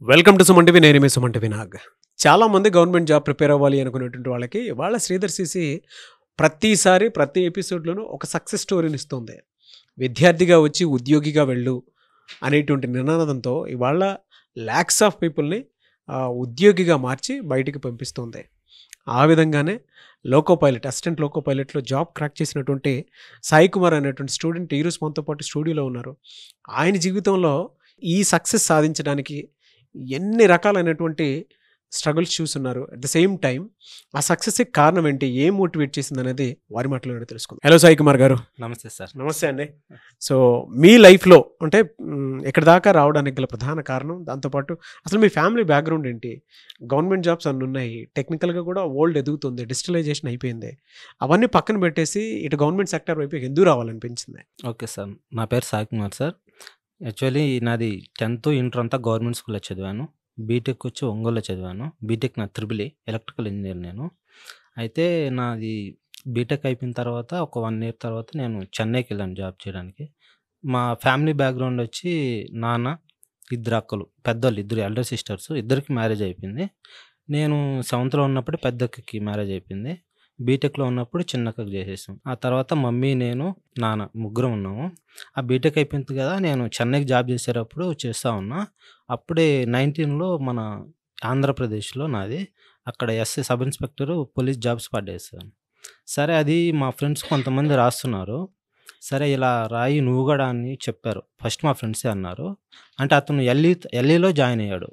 Welcome to Suman TV. నేను మీ Suman TV Nag. చాలామంది government job prepare అవ్వాలి అనుకునేటువంటి వాళ్ళకి వాళ్ళ శ్రీధర్ సిసి ప్రతిసారి ప్రతి ఎపిసోడ్లోనూ ఒక సక్సెస్ స్టోరీని ఇస్తుంది. విద్యార్థిగా వచ్చి ఉద్యోగిగా వెళ్ళు అనేటువంటి నినాదంతో ఇవాళ ల్యాక్స్ ఆఫ్ పీపుల్ని ఉద్యోగిగా మార్చి బయటికి పంపిస్తుంది. ఆ విధంగానే లోకో పైలట్, అసిస్టెంట్ లోకో పైలట్లో జాబ్ క్రాక్ చేసినటువంటి సాయి కుమార్ అనేటువంటి స్టూడెంట్ ఈరోజు మనతో పాటు స్టూడియోలో ఉన్నారు. ఆయన జీవితంలో ఈ సక్సెస్ సాధించడానికి ఎన్ని రకాలైనటువంటి స్ట్రగుల్స్ చూస్తున్నారు. అట్ ద సేమ్ టైం ఆ సక్సెస్కి కారణం ఏంటి, ఏం మోటివేట్ చేసింది అనేది వారి మాటలోనే తెలుసుకుందాం. హలో సాయి కుమార్ గారు. నమస్తే సార్. నమస్తే అండి. సో మీ లైఫ్లో అంటే ఇక్కడ దాకా రావడానికి గల ప్రధాన కారణం, దాంతోపాటు అసలు మీ ఫ్యామిలీ బ్యాక్గ్రౌండ్ ఏంటి? గవర్నమెంట్ జాబ్స్ అన్నీ ఉన్నాయి, టెక్నికల్గా కూడా వరల్డ్ ఎదుగుతుంది, డిజిటలైజేషన్ అయిపోయింది, అవన్నీ పక్కన పెట్టేసి ఇటు గవర్నమెంట్ సెక్టర్ వైపు ఎందుకు రావాలనిపించింది? ఓకే సార్, నా పేరు సాయి కుమార్ సార్. యాక్చువల్లీ నాది 10th ఇంటర్ అంతా గవర్నమెంట్ స్కూల్లో చదివాను. బీటెక్ వచ్చి ఒంగోలులో చదివాను. బీటెక్ నా త్రిబుల్ ఎలక్ట్రికల్ ఇంజనీర్ నేను. అయితే నాది బీటెక్ అయిపోయిన తర్వాత ఒక 1 ఇయర్ తర్వాత నేను చెన్నైకి వెళ్ళాను జాబ్ చేయడానికి. మా ఫ్యామిలీ బ్యాక్గ్రౌండ్ వచ్చి నాన్న, 2 అక్కలు, పెద్దోళ్ళు 2 ఎల్డర్ సిస్టర్స్, ఇద్దరికి మ్యారేజ్ అయిపోయింది. నేను 7th ఉన్నప్పుడు పెద్దక్కకి మ్యారేజ్ అయిపోయింది. బీటెక్లో ఉన్నప్పుడు చిన్నక్కకి చేసేసాం. ఆ తర్వాత మమ్మీ, నేను, నాన్న ముగ్గురం ఉన్నాము. ఆ బీటెక్ అయిపోయింది కదా, నేను చెన్నైకి జాబ్ చేసేటప్పుడు చేస్తూ ఉన్నా. అప్పుడే 19లో మన ఆంధ్రప్రదేశ్లో నాది అక్కడ SI sub inspector police jobs పడ్డాయి సార్. సరే అది మా ఫ్రెండ్స్ కొంతమంది రాస్తున్నారు. సరే ఇలా రాయి నువ్వు కూడా అని చెప్పారు. ఫస్ట్ మా ఫ్రెండ్సే అన్నారు. అంటే అతను ఎల్ఈలో జాయిన్ అయ్యాడు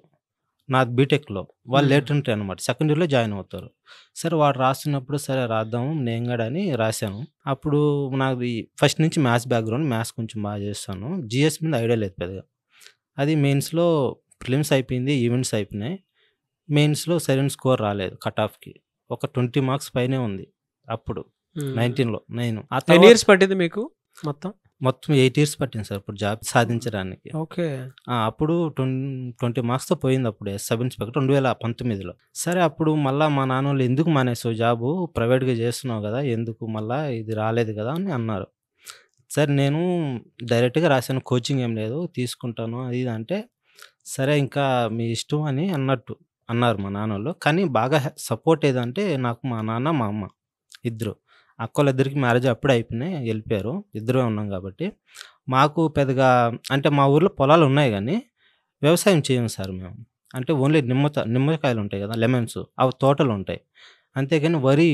నా బీటెక్లో. వాళ్ళు లేట్ ఎంట్రీ అనమాట, సెకండ్ ఇయర్లో జాయిన్ అవుతారు. సరే వాడు రాస్తున్నప్పుడు సరే రాద్దాము నేను కూడా అని రాశాను. అప్పుడు నాకు ఫస్ట్ నుంచి మ్యాథ్స్ బ్యాక్గ్రౌండ్, మ్యాథ్స్ కొంచెం బాగా చేస్తాను. జిఎస్ మీద ఐడియా లేదు పెద్దగా. అది మెయిన్స్లో ప్రిలిమ్స్ అయిపోయింది, ఈవెంట్స్ అయిపోయినాయి. మెయిన్స్లో సరైన స్కోర్ రాలేదు, కట్ ఆఫ్కి ఒక 20 మార్క్స్ పైనే ఉంది అప్పుడు 19లో. నేను ఎన్ని ఇయర్స్ పట్టింది మీకు? మొత్తం 8 ఇయర్స్ పట్టింది సార్ ఇప్పుడు జాబ్ సాధించడానికి. ఓకే. అప్పుడు 20 మార్క్స్తో పోయింది అప్పుడు సబ్ ఇన్స్పెక్టర్ 2019లో. సరే అప్పుడు మళ్ళీ మా నాన్న వాళ్ళు ఎందుకు మానేసావు జాబు, ప్రైవేట్గా చేస్తున్నావు కదా, ఎందుకు మళ్ళీ ఇది రాలేదు కదా అని అన్నారు. సరే నేను డైరెక్ట్గా రాశాను, కోచింగ్ ఏం లేదు తీసుకుంటాను అది ఇది అంటే, సరే ఇంకా మీ ఇష్టం అని అన్నారు మా నాన్న వాళ్ళు. కానీ బాగా సపోర్ట్ ఏదంటే నాకు మా నాన్న, మా అమ్మ ఇద్దరు. అక్కలిద్దరికి మ్యారేజ్ అప్పుడే అయిపోయినాయి, వెళ్ళిపోయారు. ఇద్దరే ఉన్నాం కాబట్టి మాకు పెద్దగా అంటే మా ఊర్లో పొలాలు ఉన్నాయి కానీ వ్యవసాయం చేయం సార్ మేము. అంటే ఓన్లీ నిమ్మకాయలు ఉంటాయి కదా, లెమన్స్, అవి తోటలు ఉంటాయి. అంతేగాని వరి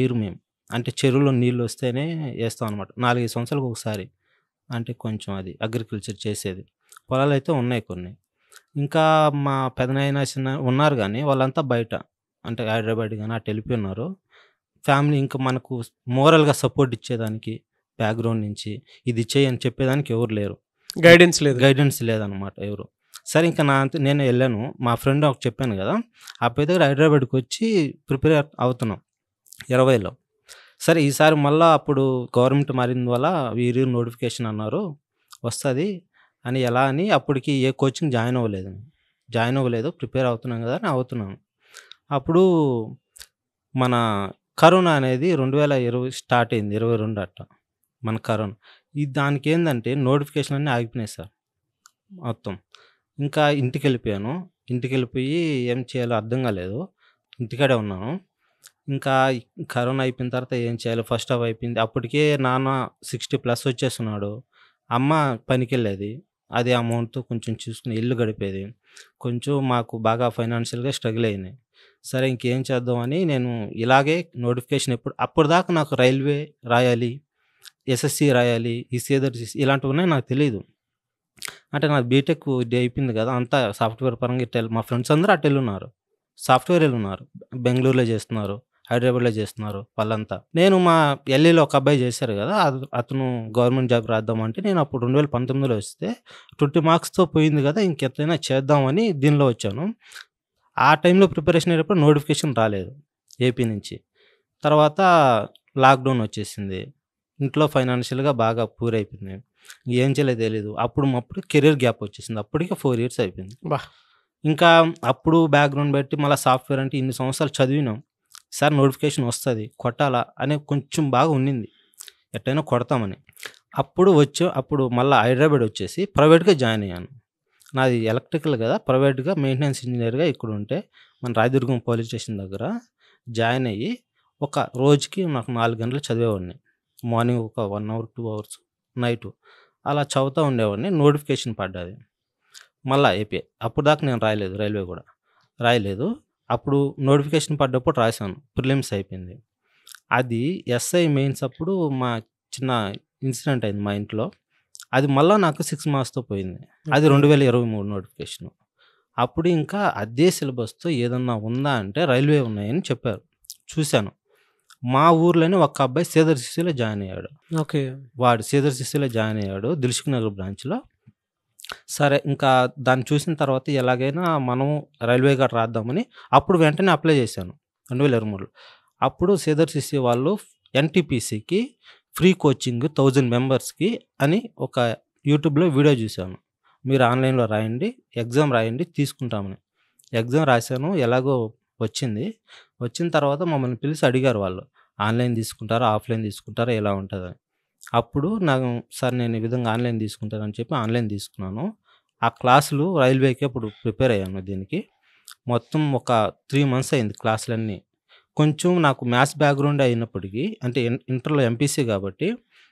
ఏరు మేము. అంటే చెరువులో నీళ్ళు వస్తేనే వేస్తాం అనమాట, 4-5 సంవత్సరాలకు ఒకసారి. అంటే కొంచెం అది అగ్రికల్చర్ చేసేది. పొలాలు అయితే ఉన్నాయి కొన్ని. ఇంకా మా పెదనాయన చిన్న ఉన్నారు కానీ వాళ్ళంతా బయట, అంటే హైదరాబాద్ కానీ అటు వెళ్ళిపోయినారు. ఫ్యామిలీ ఇంకా మనకు మోరల్గా సపోర్ట్ ఇచ్చేదానికి బ్యాక్గ్రౌండ్ నుంచి ఇది చేయి అని చెప్పేదానికి ఎవరు లేరు, గైడెన్స్ లేదనమాట ఎవరు. సరే ఇంకా నేను వెళ్ళాను. మా ఫ్రెండ్ ఒక చెప్పాను కదా, ఆ పేద దగ్గర హైదరాబాద్కి వచ్చి ప్రిపేర్ అవుతున్నాం 20లో. సరే ఈసారి మళ్ళీ అప్పుడు గవర్నమెంట్ మారిన వల్ల వీరి నోటిఫికేషన్ అన్నారు వస్తుంది అని. ఎలా అని అప్పటికి ఏ కోచింగ్ జాయిన్ అవ్వలేదు, ప్రిపేర్ అవుతున్నాం కదా అని అవుతున్నాను. అప్పుడు మన కరోనా అనేది 2020 స్టార్ట్ అయింది, 22 అట్లా మన కరోనా. దానికి ఏంటంటే నోటిఫికేషన్ అన్నీ ఆగిపోయినాయి సార్ మొత్తం. ఇంకా ఇంటికి వెళ్ళిపోయి ఏం చేయాలో అర్థం కాలేదు, ఇంటికాడే ఉన్నాను. ఇంకా కరోనా అయిపోయిన తర్వాత ఏం చేయాలో ఫస్ట్ హాఫ్ అయిపోయింది. అప్పటికే నాన్న 60+ వచ్చేస్తున్నాడు, అమ్మ పనికి వెళ్ళేది, అదే అమౌంట్తో కొంచెం చూసుకుని ఇల్లు గడిపేది. కొంచెం మాకు బాగా ఫైనాన్షియల్గా స్ట్రగుల్ అయినాయి. సరే ఇంకేం చేద్దామని నేను ఇలాగే నోటిఫికేషన్ అప్పటిదాకా నాకు రైల్వే రాయాలి, ఎస్ఎస్సి రాయాలి, ఈ సిసి ఇలాంటివి ఉన్నాయి నాకు తెలియదు. అంటే నాకు బీటెక్ అయిపోయింది కదా, అంతా సాఫ్ట్వేర్ పరంగా మా ఫ్రెండ్స్ అందరూ అటు వెళ్ళున్నారు, సాఫ్ట్వేర్ వెళ్ళున్నారు, బెంగళూరులో చేస్తున్నారు, హైదరాబాద్లో చేస్తున్నారు వాళ్ళంతా. నేను మా ఎల్ఈలో ఒక అబ్బాయి చేశారు కదా, అతను గవర్నమెంట్ జాబ్ రాద్దామంటే నేను అప్పుడు 2019లో వస్తే 20 మార్క్స్తో పోయింది కదా, ఇంకెట్లయినా చేద్దామని దీనిలో వచ్చాను. ఆ టైంలో ప్రిపరేషన్ అయ్యేటప్పుడు నోటిఫికేషన్ రాలేదు ఏపీ నుంచి. తర్వాత లాక్డౌన్ వచ్చేసింది, ఇంట్లో ఫైనాన్షియల్గా బాగా పూర్ అయిపోయింది, ఏం చేయలేదు తెలీదు. అప్పుడు కెరీర్ గ్యాప్ వచ్చేసింది, అప్పటికే 4 ఇయర్స్ అయిపోయింది. ఇంకా అప్పుడు బ్యాక్గ్రౌండ్ బట్టి మళ్ళీ సాఫ్ట్వేర్ అంటే ఇన్ని సంవత్సరాలు చదివినాం, సార్ నోటిఫికేషన్ వస్తుంది కొట్టాలా అనే కొంచెం బాగా ఉండింది, ఎట్టయినా కొడతామని. అప్పుడు మళ్ళీ హైదరాబాద్ వచ్చేసి ప్రైవేట్గా జాయిన్ అయ్యాను. నాది ఎలక్ట్రికల్ కదా, ప్రైవేట్గా మెయింటెనెన్స్ ఇంజనీర్గా ఇక్కడ ఉంటే మన రాయదుర్గం పోలీస్ స్టేషన్ దగ్గర జాయిన్ అయ్యి ఒక రోజుకి నాకు 4 గంటలు చదివేవాడిని. మార్నింగ్ ఒక 1 అవర్ 2 అవర్స్, నైటు అలా చదువుతూ ఉండేవాడిని. నోటిఫికేషన్ పడ్డది మళ్ళా ఏపీ. అప్పుడు దాకా నేను రాయలేదు, రైల్వే కూడా రాయలేదు. అప్పుడు నోటిఫికేషన్ పడ్డప్పుడు రాశాను, ప్రిలిమ్స్ అయిపోయింది. అది ఎస్ఐ మెయిన్స్ అప్పుడు మా చిన్న ఇన్సిడెంట్ అయింది మా ఇంట్లో. అది మళ్ళా నాకు 6 మార్క్స్‌తో పోయింది. అది ఓకే. 2023 నోటిఫికేషను. అప్పుడు ఇంకా అదే సిలబస్‌తో ఏదన్నా ఉందా అంటే రైల్వే ఉన్నాయని చెప్పారు. చూశాను. మా ఊర్లోనే ఒక అబ్బాయి సీదర్‌సిసిలో జాయిన్ అయ్యాడు. ఓకే. వాడు సీదర్‌సిసిలో జాయిన్ అయ్యాడు దిల్సుఖ్ నగర్ బ్రాంచ్‌లో. సరే ఇంకా దాన్ని చూసిన తర్వాత ఎలాగైనా మనం రైల్వే గార్డ్ రాద్దామని అప్పుడు వెంటనే అప్లై చేశాను 2023లో. అప్పుడు సీదర్‌సిసి వాళ్ళు ఎన్‌టీపీసీకి ఫ్రీ కోచింగ్ 1000 మెంబర్స్‌కి అని ఒక యూట్యూబ్‌లో వీడియో చూశాను. మీరు ఆన్‌లైన్‌లో రాయండి, ఎగ్జామ్ రాయండి తీసుకుంటామని. ఎగ్జామ్ రాశాను, ఎలాగో వచ్చింది. వచ్చిన తర్వాత మమ్మల్ని పిలిచి అడిగారు వాళ్ళు. ఆన్‌లైన్ తీసుకుంటారా? ఆఫ్‌లైన్ తీసుకుంటారా? ఎలా ఉంటదని. అప్పుడు నాకు సార్ నేను ఈ విధంగా ఆన్‌లైన్ తీసుకుంటానని చెప్పి ఆన్‌లైన్ తీసుకున్నాను. ఆ క్లాసులు రైల్వేకి అప్పుడు ప్రిపేర్ అయ్యాను దీనికి. మొత్తం ఒక 3 మంత్స్ అయింది క్లాసులన్నీ. కొంచెం నాకు మ్యాథ్స్ బ్యాక్‌గ్రౌండ్ అయినప్పటికీ అంటే ఇంటర్‌లో ఎంపీసీ కాబట్టి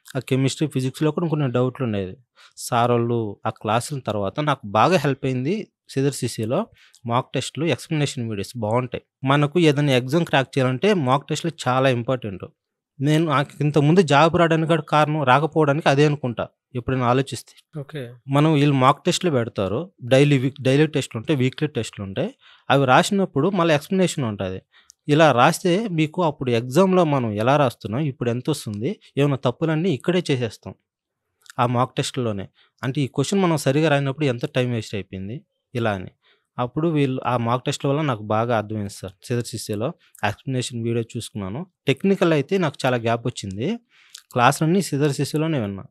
ఆ కెమిస్ట్రీ, ఫిజిక్స్‌లో కూడా కొన్ని డౌట్లుండేది. సారోళ్ళు ఆ క్లాసుల తర్వాత నాకు బాగా హెల్ప్ అయింది. సీదర్‌సిసిలో మాక్ టెస్ట్‌లు, ఎక్స్‌ప్లనేషన్ వీడియోస్ బావుంటాయి. మనకు ఏదైనా ఎగ్జామ్ క్రాక్ చేయాలంటే మాక్ టెస్ట్‌లు చాలా ఇంపార్టెంట్. నాకు ఇంతకుముందు జాబ్ రాకపోవడానికి అదే అనుకుంటా ఎప్పుడైనా ఆలోచిస్తే. ఓకే. మనం వీళ్ళు మాక్ టెస్ట్‌లు పెడతారు. డైలీ టెస్ట్‌లుంటాయి, వీక్లీ టెస్ట్‌లుంటాయి. అవి రాసినప్పుడు మళ్ళీ ఎక్స్‌ప్లనేషన్ ఉంటది. ఇలా రాస్తే మీకు అప్పుడు ఎగ్జామ్‌లో మనం ఎలా రాస్తున్నాం, ఇప్పుడు ఎంతొస్తుంది, ఏమైనా తప్పులన్నీ ఇక్కడే చేసేస్తాం. ఆ మాక్ టెస్ట్‌లోనే. అంటే ఈ క్వెషన్ మనం సరిగ్గా రాయనప్పుడు ఎంత టైం వేస్ట్ అయిపోయింది ఇలా అని. అప్పుడు వీళ్ళు ఆ మాక్ టెస్ట్‌ల వల్ల నాకు బాగా అర్థమైంది సార్. సీదర్‌సిసిలో ఎక్స్‌ప్లనేషన్ వీడియో చూసుకున్నాను. టెక్నికల్ అయితే నాకు చాలా గ్యాప్ వచ్చింది. క్లాసులన్నీ సీదర్‌సిసిలోనే విన్నా.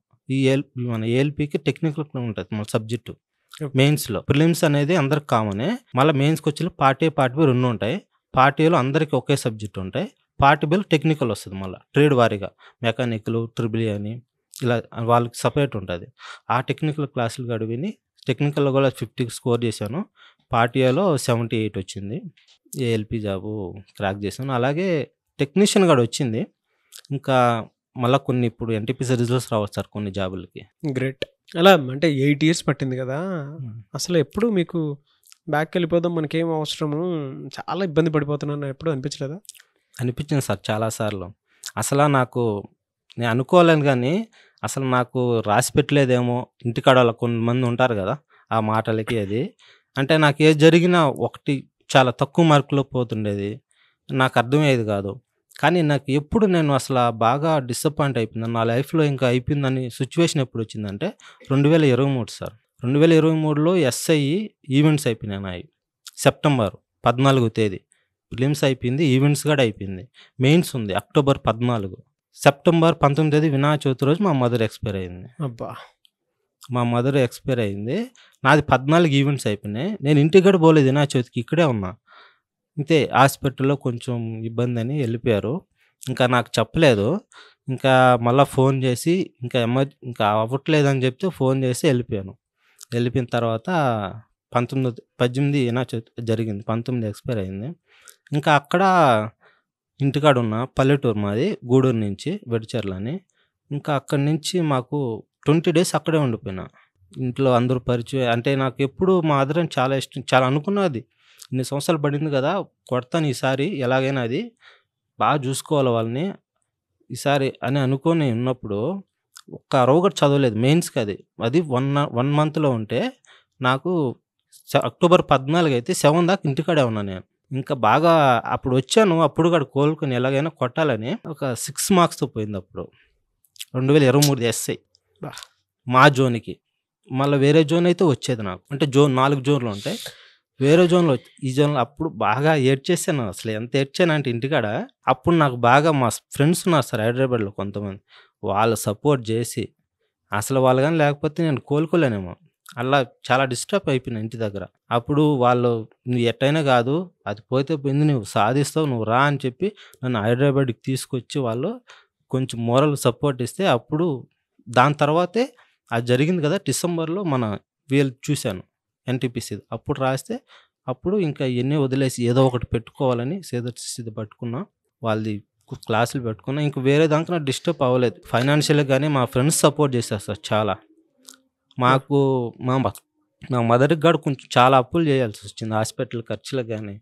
మన ఏఎల్‌పీకి టెక్నికల్ ఉంటది మన సబ్జెక్టు. ఓకే. మెయిన్స్‌లో. ప్రిలిమ్స్ అనేది అందరికి కామనే. మళ్ళా మెయిన్స్‌కొచ్చి పార్ట్ ఏ, పార్ట్ బి 2 ఉంటాయి. పార్ట్ ఏలో అందరికి ఒకే సబ్జెక్ట్ ఉంటాయి. పార్ట్ బిలో టెక్నికల్ వస్తది మళ్ళా. ట్రేడ్ వారీగా. మెకానికల్, ట్రిపుల్ ఈ అని ఇలా వాళ్ళకి సెపరేట్ ఉంటది. ఆ టెక్నికల్ క్లాసులు కూడా విని టెక్నికల్‌లో కూడా 50కి స్కోర్ చేశాను. పార్ట్ ఏలో 78 వచ్చింది. ఏఎల్‌పీ జాబు క్రాక్ చేశాను. అలాగే టెక్నీషియన్ కూడా వచ్చింది. ఇంకా మళ్ళా కొన్ని ఇప్పుడు ఎన్‌టీపీసీ రిజల్ట్స్ రావచ్చు సార్ కొన్ని జాబులకి. గ్రేట్. అలా అంటే 8 ఇయర్స్ పట్టింది గదా! హ్మ్. అసలు ఎప్పుడు మీకు బ్యాక్‌కెళ్ళిపోదాం మనకేం అవసరము, చాలా ఇబ్బంది పడిపోతున్నాను ఎప్పుడు అనిపించలేదా? అనిపించింది సార్ చాలా సార్లు. నాకు నేను అనుకోలేను గానీ, అసలు నాకు రాసి పెట్టలేదేమో ఇంటికాడ అలా కొంతమంది ఉంటారు గదా! ఆ మాటలకి అది. అంటే నాకు ఏది జరిగినా ఒకటి చాలా తక్కువ మార్కులో పోతుండేది. నాకు అర్థమయ్యేది గాదు. కానీ నాకు ఎప్పుడు నేను బాగా డిసప్పాయింట్ అయిపోయింది. నా లైఫ్‌లో ఇంకా అయిపోయిందని సిట్యుయేషన్ ఎప్పుడొచ్చిందంటే 2023 సార్. 2023లో ఎస్ఐ ఈవెంట్స్ అయిపోయినాయి నాయి. సెప్టెంబర్ 14 తేదీ. ప్రిలిమ్స్ అయిపోయింది. ఈవెంట్స్ గూడా అయిపోయింది. మెయిన్స్ ఉంది అక్టోబర్ 14. సెప్టెంబర్ 19 తేదీ వినాయక చవితి రోజు మా మదర్ ఎక్స్‌పైర్ అయింది. అబ్బా! మా మదర్ ఎక్స్‌పైర్ అయింది. నాది 14 ఈవెంట్స్ అయిపోయినాయి. నేను ఇంటికి గూడా పోలేదు వినాయక చవితికి ఇక్కడే ఉన్నా. అంతే హాస్పిటల్‌లో కొంచెం ఇబ్బందని ఎళ్ళిపోయారు. ఇంకా నాకు చెప్పలేదు. ఇంకా మళ్ళా ఫోన్ జేసి ఇంకా అవ్వట్లేదని జెప్తే ఫోన్ జేసి ఎళ్ళిపోయాను. ఎళ్ళిపోయిన తర్వాత 18 వినాయక చవితి జరిగింది. 19 ఎక్స్‌పైర్ అయింది. ఇంకా అక్కడ ఇంటికాడున్న పల్లెటూరు మాది. గూడూరు నుంచి వెడిచెర్లని. ఇంకా అక్కడి నుంచి మాకు 20 డేస్ అక్కడే ఉండిపోయినా. ఇంట్లో అందరూ పరిచయం అంటే నాకెప్పుడు మా మదర్ అంటే చాలా ఇష్టం. చాలా అనుకున్నది. ఇన్ని సంవత్సరాలు పడింది గదా! కొడతాను ఈసారి ఎలాగైనా అది. బాగా జూసుకోవాలి వాళ్ళని. ఈసారి అని అనుకోని ఉన్నప్పుడు ఒక్క అరవ కూడా చదవలేదు మెయిన్స్‌కి అది. అది 1 మంత్‌లో ఉంటే నాకు అక్టోబర్ 14 అయితే 7 దాకా ఇంటికాడే ఉన్నా నేను. ఇంకా బాగా అప్పుడొచ్చాను. అప్పుడు కూడా కోలుకొని ఎలాగైనా కొట్టాలని ఒక 6 మార్క్స్‌తో పోయిందప్పుడు. 2023 ఎస్ఐ. అబ్బా! మా జోన్‌కి. మళ్ళా వేరే జోన్ అయితే వచ్చేది నాకు. అంటే 4 జోన్‌లుంటాయి. వేరే జోన్‌లో ఈ జోన్‌లో అప్పుడు బాగా ఏడ్చేసాను. అసలు ఎంత ఏడ్చానంటే ఇంటికాడ, అప్పుడు నాకు బాగా మా ఫ్రెండ్స్ ఉన్నారు సార్ హైదరాబాద్‌లో కొంతమంది. వాళ్ళు సపోర్ట్ జేసి, అసలు వాళ్ళు గాని లేకపోతే నేను కోలుకోలేనేమో. అలా చాలా డిస్టర్బ్ అయిపోయినా ఇంటి దగ్గర. అప్పుడు వాళ్ళు "నువ్వు ఎట్టైనా గాదు, అది పోతే పోయింది నువ్వు సాధిస్తావు, నువ్వు రా" అని చెప్పి నన్ను హైదరాబాద్‌కి తీసుకొచ్చి వాళ్ళు కొంచెం మోరల్ సపోర్ట్ ఇస్తే అప్పుడు దాని తర్వాతే అది జరిగింది కదా! డిసెంబర్‌లో వీళ్ళు చూశాను. ఎన్టీపీసీ అప్పుడు రాస్తే అప్పుడు ఇంకా ఇవన్నీ వదిలేసి ఏదో ఒకటి పెట్టుకోవాలని సేదర్శిది పట్టుకున్నా. వాళ్ళది క్లాసులు పెట్టుకున్నా. ఇంక వేరే దాంట్లో నాకు డిస్టర్బ్ అవ్వలేదు. ఫైనాన్షియల్‌గా గానీ మా ఫ్రెండ్స్ సపోర్ట్ చేశారు సార్ చాలా. మాకు మా మ మా మదర్‌కి కూడా కొంచెం చాలా అప్పులు చేయాల్సొచ్చింది. హాస్పిటల్ ఖర్చులకు గానీ,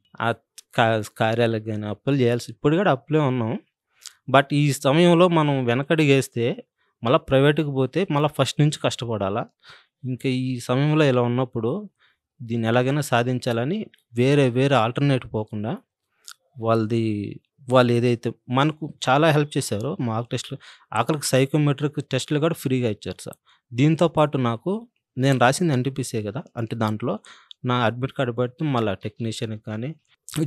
కా కార్యాలకు గానీ అప్పులు చేయాల్సి ఇప్పుడు కూడా అప్పులే ఉన్నాం. బట్ ఈ సమయంలో మనం వెనకడుగేస్తే మళ్ళా ప్రైవేట్‌కి పోతే మళ్ళా ఫస్ట్ నుంచి కష్టపడాలా. ఇంకా ఈ సమయంలో ఇలా ఉన్నప్పుడు దీన్ని ఎలాగైనా సాధించాలని వేరే ఆల్టర్‌నేట్ పోకుండా వాళ్ళది వాళ్ళు ఏదైతే మనకు చాలా హెల్ప్ చేశారో మాక్ టెస్ట్‌లు ఆఖరికి సైకోమెట్రిక్ టెస్ట్‌లు కూడా ఫ్రీగా ఇచ్చారు సార్. దీంతో పాటు నాకు నేను రాసింది ఎన్‌టీపీసీయే కదా! అంటే దాంట్లో నా అడ్మిట్ కార్డ్ బట్టి మళ్ళా టెక్నీషియన్‌కి కానీ,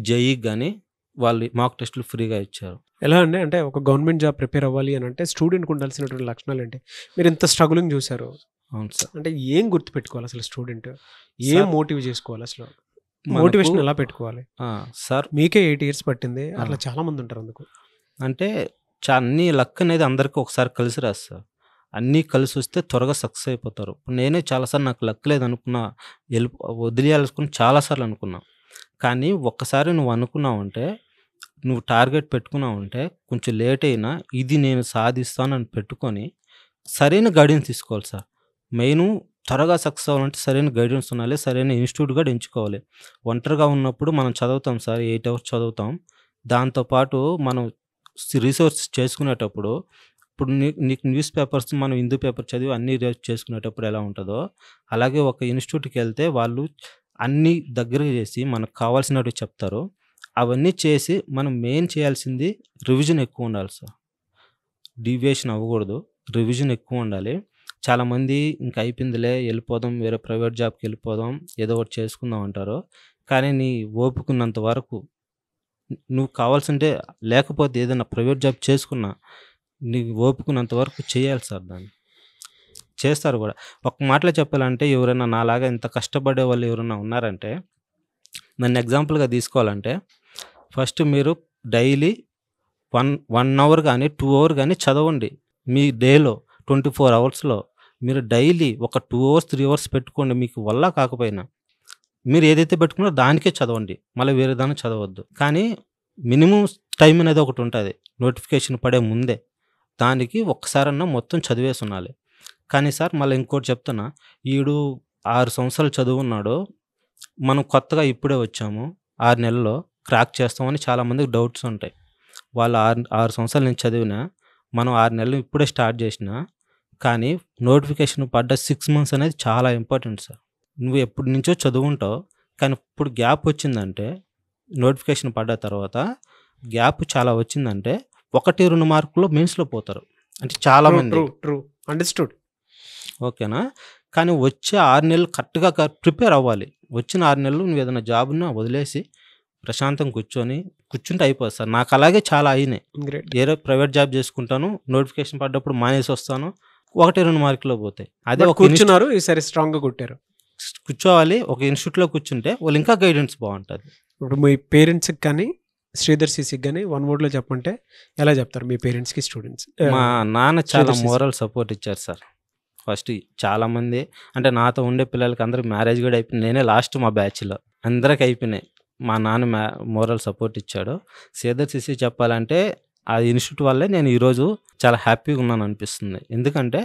జేఈకి గానీ వాళ్ళు మాక్ టెస్ట్‌లు ఫ్రీగా ఇచ్చారు. ఎలా అండి? అంటే ఒక గవర్నమెంట్ జాబ్ ప్రిపేర్ అవ్వాలి అని అంటే స్టూడెంట్‌కి ఉండాల్సినటువంటి లక్షణాలేంటి? మీరు ఇంత స్ట్రగులింగ్ చూసారు. అవును సార్. అంటే ఏం గుర్తుపెట్టుకోవాలి అసలు స్టూడెంట్? ఏం సార్ మోటివ్ చేసుకోవాలి అసలు? మనకు మోటివేషన్ ఎలా పెట్టుకోవాలి? సార్ మీకే 8 ఇయర్స్ పట్టింది. ఆ! అట్లా చాలా మంది ఉంటారు అందుకు. అంటే అన్నీ లక్ అనేది అందరికి ఒకసారి కలిసి రాదు సార్. అన్నీ కలిసొస్తే త్వరగా సక్సెస్ అయిపోతారు. ఇప్పుడు నేనే చాలా సార్లు నాకు లక్ లేదనుకున్నా, ఎళ్ళి వదిలేయాలనుకుని చాలా సార్లు అనుకున్నా. కానీ ఒక్కసారి నువ్వు అనుకున్నావంటే, నువ్వు టార్గెట్ పెట్టుకున్నావంటే కొంచెం లేట్ అయినా ఇది నేను సాధిస్తానని పెట్టుకొని సరైన గైడెన్స్ తీసుకోవాలి సార్. మెయిను త్వరగా సక్సెస్ అవ్వాలంటే సరైన గైడెన్స్ ఉండాలి. సరైన ఇన్‌స్టిట్యూట్ కూడా ఎంచుకోవాలి. ఒంటరిగా ఉన్నప్పుడు మనం చదువుతాం సార్. 8 అవర్స్ చదువుతాం. దాంతో పాటు మనం రిసోర్స్ చేసుకునేటప్పుడు ఇప్పుడు నీకు న్యూస్ పేపర్స్ మనం హిందూ పేపర్ చదివి అన్నీ చేసుకునేటప్పుడు ఎలా ఉంటదో, అలాగే ఒక ఇన్‌స్టిట్యూట్‌కెళ్తే వాళ్ళు అన్నీ దగ్గరగా చేసి మనకు కావాల్సినవి చెప్తారు. అవన్నీ చేసి మనం మెయిన్ చేయాల్సింది రివిజన్ ఎక్కువ ఉండాలి సార్. డీవియేషన్ అవ్వకూడదు. రివిజన్ ఎక్కువ ఉండాలి. చాలామంది ఇంక అయిపోయిందిలే ఎళ్ళిపోదాం వేరే ప్రైవేట్ జాబ్‌కెళ్ళిపోదాం. ఏదో ఒకటి చేసుకుందాం అంటారు. కానీ నీ ఓపికున్నంత వరకు నువ్వు కావాల్సుంటే లేకపోతే ఏదైనా ప్రైవేట్ జాబ్ చేసుకున్నా, నీకు ఓపికున్నంత వరకు చేయాలి సార్ దాన్ని. చేస్తారు గూడా. ఒక మాటలో చెప్పాలంటే ఎవరైనా నాలాగా ఇంత కష్టపడే వాళ్ళు ఎవరైనా ఉన్నారంటే, నన్ను ఎగ్జాంపుల్‌గా తీసుకోవాలంటే, ఫస్ట్ మీరు డైలీ 1 అవర్ గానీ, 2 అవర్ గానీ చదవండి. మీ డేలో 24 అవర్స్‌లో మీరు డైలీ ఒక 2 అవర్స్, 3 అవర్స్ పెట్టుకోండి. మీకు వల్ల కాకపోయినా. మీరు ఏదైతే పెట్టుకున్నారో దానికే చదవండి. మళ్ళీ వేరే దాన్ని చదవద్దు. కానీ మినిమమ్ టైమ్ అనేది ఒకటుంటది. నోటిఫికేషన్ పడే ముందే. దానికి ఒక్కసారన్నా మొత్తం చదివేసుండాలి. కానీ సార్ మళ్ళీ ఇంకోటి చెప్తున్నా. ఈడు 6 సంవత్సరాలు చదువున్నాడు. మనం కొత్తగా ఇప్పుడే వచ్చాము. 6 నెలల్లో క్రాక్ చేస్తామని చాలామందికి డౌట్స్ ఉంటాయి. వాళ్ళు 6 సంవత్సరాల నుంచి చదివినా, మనం 6 నెలలు ఇప్పుడే స్టార్ట్ చేసినా, కానీ నోటిఫికేషన్ పడ్డ 6 మంత్స్ అనేది చాలా ఇంపార్టెంట్ సార్. నువ్వు ఎప్పటి నుంచో చదువుంటావు. కానీ ఇప్పుడు గ్యాప్ వచ్చిందంటే, నోటిఫికేషన్ పడ్డ తర్వాత గ్యాప్ చాలా వచ్చిందంటే, 1, 2 మార్కుల్లో మెయిన్స్‌లో పోతారు. అంటే ట్రూ. చాలామంది. ట్రూ. ట్రూ. అండర్‌స్టూడ్. ఓకేనా? కానీ వచ్చే 6 నెలలు కరెక్ట్‌గా ప్రిపేర్ అవ్వాలి. వచ్చిన 6 నెలలు నువ్వేదైనా జాబ్‌ని వదిలేసి ప్రశాంతంగా కూర్చుంటే అయిపోద్ది సార్. నాకలాగే చాలా అయినాయి. గ్రేట్. ఏదో ప్రైవేట్ జాబ్ చేసుకుంటాను. నోటిఫికేషన్ పడ్డప్పుడు మానేసొస్తాను. 1, 2 మార్కుల్లో పోతాయి. అదే బట్ ఒక కూర్చున్నారు. ఈసారి స్ట్రాంగ్‌గా కొట్టారు. కూర్చోవాలి. ఒక ఇన్‌స్టిట్యూట్‌లో కూర్చుంటే వాళ్ళు ఇంకా గైడెన్స్ బావుంటది. ఇప్పుడు మీ పేరెంట్స్‌కి కానీ, శ్రీధర్ సీసీకి గానీ వన్ వర్డ్‌లో చెప్పమంటే ఎలా చెప్తారు మీ పేరెంట్స్‌కి, స్టూడెంట్స్? మా నాన్న చాలా శ్రీధర్ సీసీ. మోరల్ సపోర్ట్ ఇచ్చారు సార్. ఫస్ట్ చాలామంది అంటే నాతో ఉండే పిల్లలకి అందరికి మ్యారేజ్ కూడా అయిపోయింది. నేనే లాస్ట్ మా బ్యాచ్‌లో. అందరికి అయిపోయినాయి. మా నాన్న మోరల్ సపోర్ట్ ఇచ్చాడు. శ్రీధర్ సీసీ చెప్పాలంటే ఆ ఇన్‌స్టిట్యూట్ వల్లే నేను ఈరోజు చాలా హ్యాపీగా ఉన్నాను అనిపిస్తుంది. ఎందుకంటే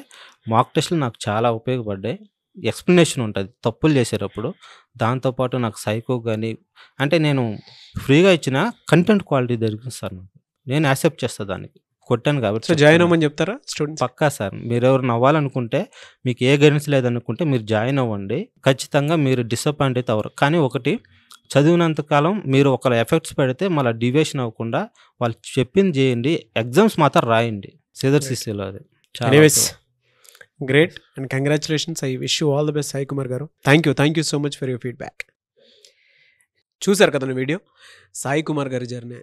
మాక్ టెస్ట్‌లు నాకు చాలా ఉపయోగపడ్డాయి. ఎక్స్‌ప్లనేషన్ ఉంటది తప్పులు చేసేటప్పుడు. దాంతో పాటు నాకు సైకో గాని అంటే నేను ఫ్రీగా ఇచ్చిన కంటెంట్ క్వాలిటీ దొరికింది సార్ నాకు. నేను యాక్సెప్ట్ చేస్తా దానికి. కొట్టాను కాబట్టి సో జాయిన్ చెప్తున్నా. అవ్వమని చెప్తారా స్టూడెంట్స్? పక్కా సార్. మీరెవరైనా అవ్వాలనుకుంటే మీకు ఏ గైడెన్స్ లేదనుకుంటే మీరు జాయిన్ అవ్వండి. ఖచ్చితంగా మీరు డిసప్పాయింట్ అయితే అవ్వరు. కానీ ఒకటి చదివినంత కాలం మీరు ఒకళ్ళ ఎఫెక్ట్స్ పెడితే మళ్ళా డీవియేషన్ అవ్వకుండా వాళ్ళు చెప్పింది చేయండి. ఎగ్జామ్స్ మాత్రం రాయండి. శ్రీధర్ Right. సీసీలో అది. చాలా ఎనీవేస్ ఉపయోగం. Great and congratulations. I wish you all the best Sai Kumar garu. Thank you so much for your feedback. చూశారు కదండి వీడియో. సాయి కుమార్ గారి జర్నీ.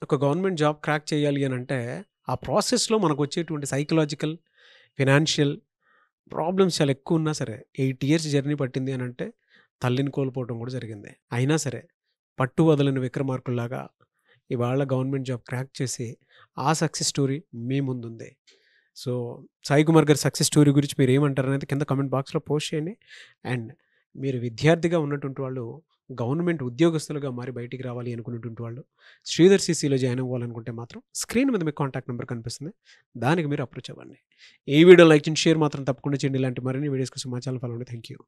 ఒక గవర్నమెంట్ జాబ్ క్రాక్ చేయాలి అని అంటే ఆ ప్రాసెస్లో మనకు వచ్చేటువంటి సైకలాజికల్, ఫినాన్షియల్ ప్రాబ్లమ్స్ చాలా ఎక్కువ ఉన్నా సరే 8 ఇయర్స్ జర్నీ పట్టింది అని అంటే తల్లిని కోల్పోవడం కూడా జరిగింది. అయినా సరే పట్టు వదలని విక్రమార్కుల్లాగా ఇవాళ గవర్నమెంట్ జాబ్ క్రాక్ చేసి ఆ సక్సెస్ స్టోరీ మీ ముందుంది. సో సాయి కుమార్ గారి సక్సెస్ స్టోరీ గురించి మీరు ఏమంటారు అనేది కింద కామెంట్ బాక్స్లో పోస్ట్ చేయండి. అండ్ మీరు విద్యార్థిగా ఉన్నటువంటి వాళ్ళు గవర్నమెంట్ ఉద్యోగస్తులుగా మారి బయటికి రావాలి అనుకున్నటువంటి వాళ్ళు శ్రీధర్ సిసిలో జాయిన్ అవ్వాలనుకుంటే మాత్రం స్క్రీన్ మీద మీకు కాంటాక్ట్ నెంబర్ కనిపిస్తుంది, దానికి మీరు అప్రోచ్ అవ్వండి. ఈ వీడియో లైక్ చేయండి, షేర్ మాత్రం తప్పకుండా చేయండి. ఇలాంటి మరిన్ని వీడియోస్ కోసం మా ఛానల్ ఫాలో అవ్వండి. Thank you.